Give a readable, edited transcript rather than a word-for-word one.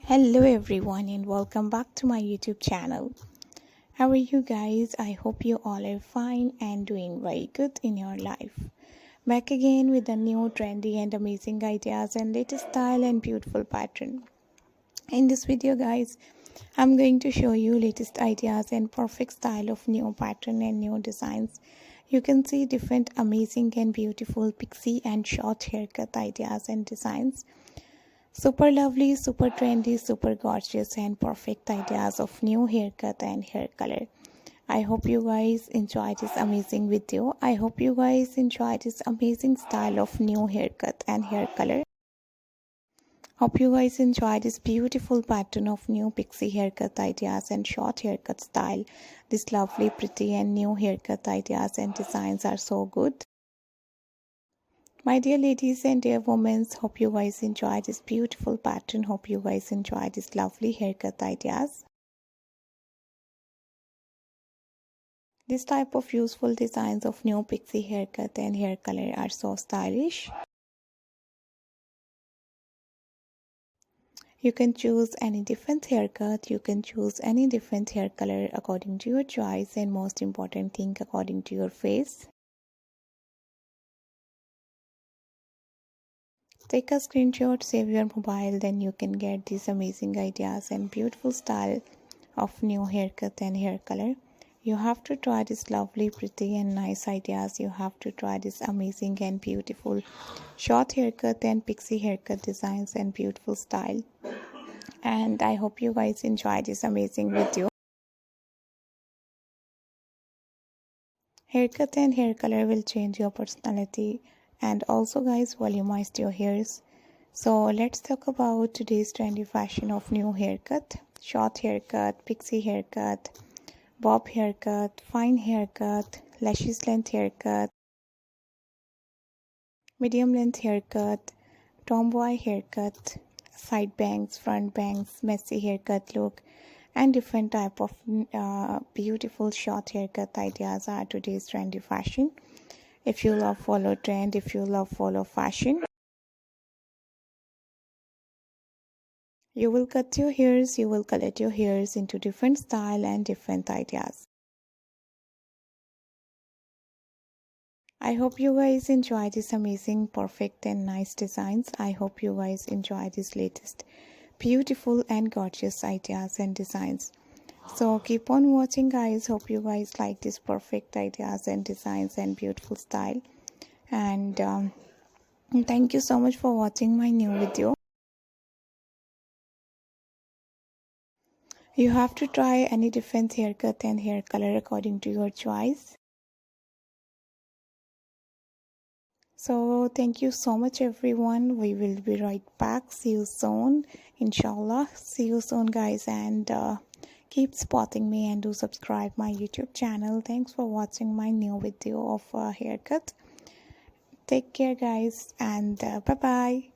Hello everyone and welcome back to my YouTube channel. How are you guys? I hope you all are fine and doing very good in your life. Back again with a new trendy and amazing ideas and latest style and beautiful pattern. In this video guys, I'm going to show you latest ideas and perfect style of new pattern and new designs. You can see different amazing and beautiful pixie and short haircut ideas and designs. Super lovely, super trendy, super gorgeous and perfect ideas of new haircut and hair color. I hope you guys enjoy this amazing video. I hope you guys enjoy this amazing style of new haircut and hair color. Hope you guys enjoy this beautiful pattern of new pixie haircut ideas and short haircut style. This lovely, pretty and new haircut ideas and designs are so good. My dear ladies and dear women, hope you guys enjoy this beautiful pattern. Hope you guys enjoy this lovely haircut ideas. This type of useful designs of new pixie haircut and hair color are so stylish. You can choose any different haircut. You can choose any different hair color according to your choice and most important thing according to your face. Take a screenshot, save your mobile, then you can get these amazing ideas and beautiful style of new haircut and hair color. You have to try this lovely, pretty and nice ideas. You have to try this amazing and beautiful short haircut and pixie haircut designs and beautiful style. And I hope you guys enjoy this amazing video. Haircut and hair color will change your personality and also guys volumize your hairs. So let's talk about today's trendy fashion of new haircut, short haircut, pixie haircut, bob haircut, fine haircut, lashes length haircut, medium length haircut, tomboy haircut, side bangs, front bangs, messy haircut look and different type of beautiful short haircut ideas are today's trendy fashion. If you love follow trend, if you love follow fashion, you will cut your hairs, you will color your hairs into different style and different ideas. I hope you guys enjoy this amazing, perfect and nice designs. I hope you guys enjoy this latest beautiful and gorgeous ideas and designs. So keep on watching guys. Hope you guys like this perfect ideas and designs and beautiful style. And thank you so much for watching my new video. You have to try any different haircut and hair color according to your choice. So thank you so much everyone. We will be right back. See you soon, inshallah. See you soon guys, and keep spotting me and do subscribe my YouTube channel. Thanks for watching my new video of haircut. Take care guys, and bye bye.